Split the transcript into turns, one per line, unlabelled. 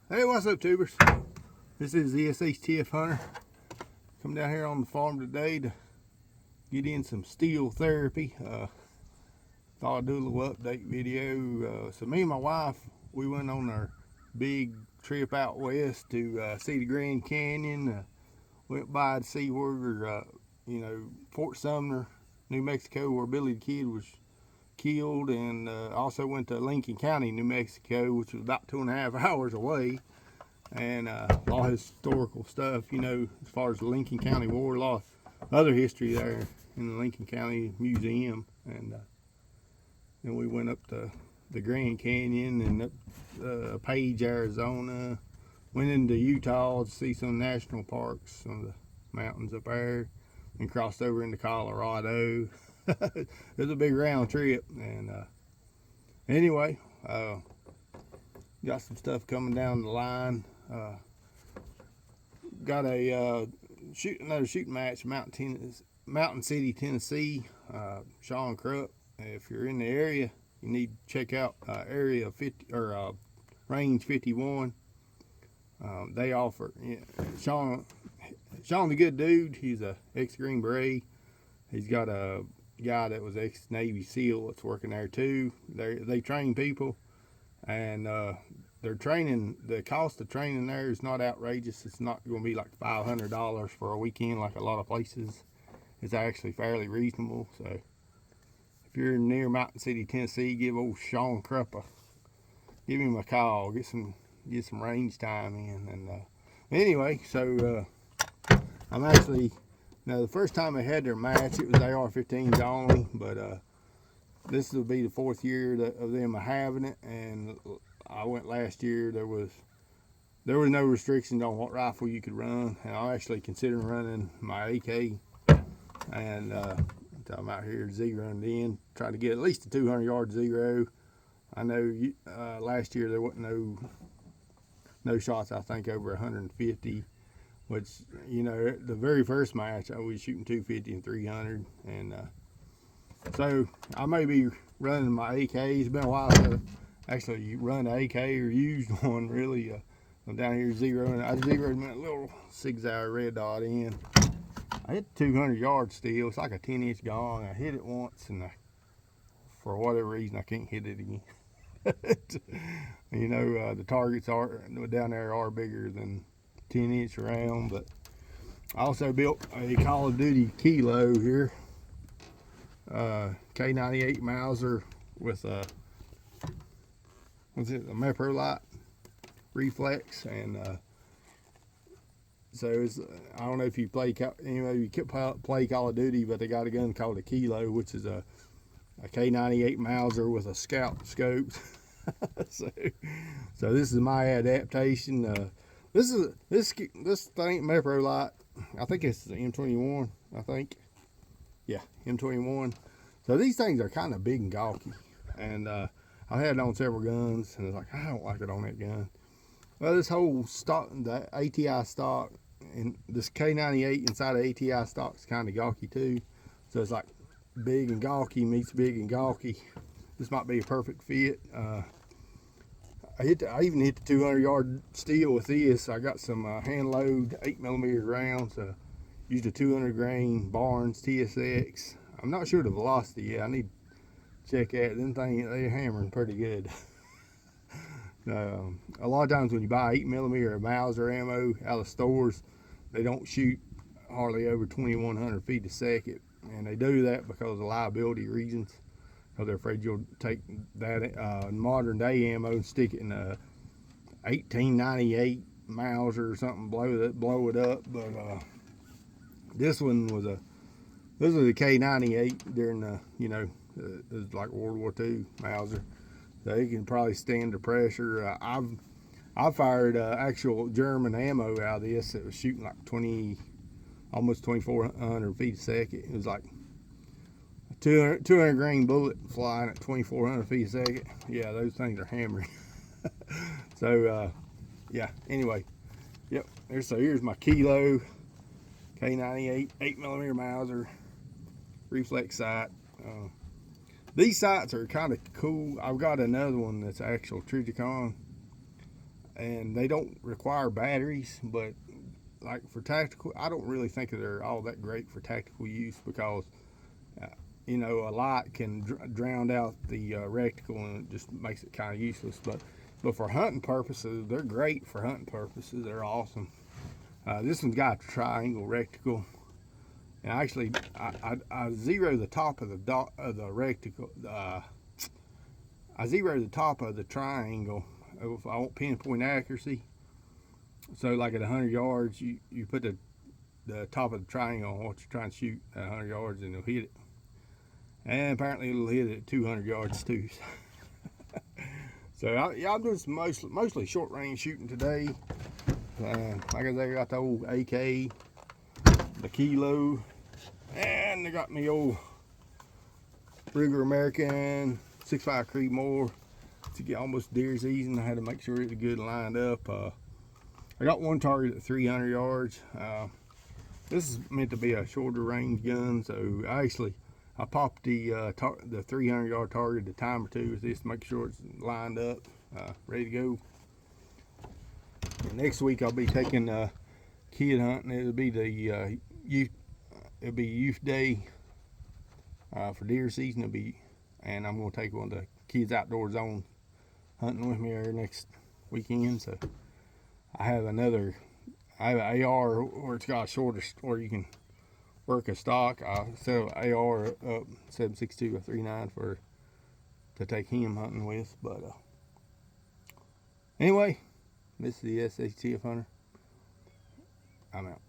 Hey, what's up, tubers? This is the SHTF hunter. Come down here on the farm today to get in some steel therapy. Thought I'd do a little update video. So me and my wife, we went on our big trip out west to see the Grand Canyon. Went by to see where, Fort Sumner, New Mexico, where Billy the Kid was killed, and also went to Lincoln County, New Mexico, which was about 2.5 hours away. And all historical stuff, as far as the Lincoln County War, a lot of other history there in the Lincoln County Museum. And then we went up to the Grand Canyon and up Page, Arizona. Went into Utah to see some national parks, some of the mountains up there, and crossed over into Colorado. It was a big round trip. And anyway, got some stuff coming down the line. Got a another shooting match, Mountain City, Tennessee. Sean Krupp. If you're in the area, you need to check out area 50 or range 51. They offer. Sean's a good dude. He's a ex-Green Beret. He's got a guy that was ex-Navy SEAL that's working there too. They train people, and they're training. The cost of training there is not outrageous. It's not going to be like $500 for a weekend like a lot of places. It's actually fairly reasonable. So if you're near Mountain City, Tennessee, give old Sean Krupp give him a call. Get some range time in. And anyway, so I'm actually the first time they had their match, it was AR-15s only, but this will be the 4th year of them having it. And I went last year. There was no restrictions on what rifle you could run, and I'm actually considering running my AK. And I'm out here zeroing it in, trying to get at least a 200-yard zero. I know last year there wasn't no shots, I think, over 150, which, the very first match I was shooting 250 and 300. And so I may be running my AK. It's been a while since I actually run an AK or used one, really. I'm down here zeroing. I zeroed that little 6-hour red dot in. I hit 200 yards still. It's like a 10-inch gong. I hit it once, and for whatever reason, I can't hit it again. The targets down there are bigger than 10-inch round. But I also built a Call of Duty Kilo here, K98 Mauser with a Mepro light reflex. And so I don't know if you play Call of Duty, but they got a gun called a Kilo, which is a K98 Mauser with a scout scope. so this is my adaptation. This thing, Mepro light, I think it's the M21. I think, yeah, M21. So these things are kind of big and gawky, and I had it on several guns, and it's like, I don't like it on that gun. Well, this whole stock, the ATI stock, and this K98 inside of ATI stock is kind of gawky too. So it's like big and gawky meets big and gawky. This might be a perfect fit. I even hit the 200-yard steel with this. I got some hand load 8mm rounds. Used a 200 grain Barnes TSX. I'm not sure the velocity yet. I need to check that. Them things, they're hammering pretty good. A lot of times when you buy 8mm or Mauser ammo out of stores, they don't shoot hardly over 2,100 feet a second, and they do that because of liability reasons. Because they're afraid you'll take that modern day ammo and stick it in a 1898 Mauser or something, blow it up. But this was a K98 during the it was like World War II Mauser. So it can probably stand the pressure. I fired actual German ammo out of this that was shooting like almost 2,400 feet a second. It was like a 200 grain bullet flying at 2,400 feet a second. Yeah, those things are hammering. So yeah. Anyway, yep. Here's my Kilo K98 8mm Mauser reflex sight. These sights are kind of cool. I've got another one that's actual Trijicon, and they don't require batteries, but like for tactical, I don't really think they're all that great for tactical use because uh, you know, a light can drown out the reticle and it just makes it kind of useless. But for hunting purposes, they're great for hunting purposes. They're awesome. This one's got a triangle reticle, and actually I zero the top of the reticle. I zero the top of the triangle if I want pinpoint accuracy. So like at 100 yards, you put the top of the triangle on what you're trying to shoot at 100 yards, and it'll hit it. And apparently it'll hit it at 200 yards too. So I'm doing some mostly short range shooting today. Like I said, I got the old AK, the Kilo, and they got me old Ruger American 6.5 Creedmoor to get almost deer season. I had to make sure it was good lined up. I got one target at 300 yards. This is meant to be a shorter range gun, so I popped the 300 yard target a time or two with this to make sure it's lined up, ready to go. And next week I'll be taking kid hunting. It'll be the youth day for deer season. And I'm gonna take one of the kids outdoor zone hunting with me here next weekend. So I have an AR where it's got a shorter, where you can work a stock. I sell AR up 7.62 or 3.9 to take him hunting with. But anyway, this is the SHTF Hunter. I'm out.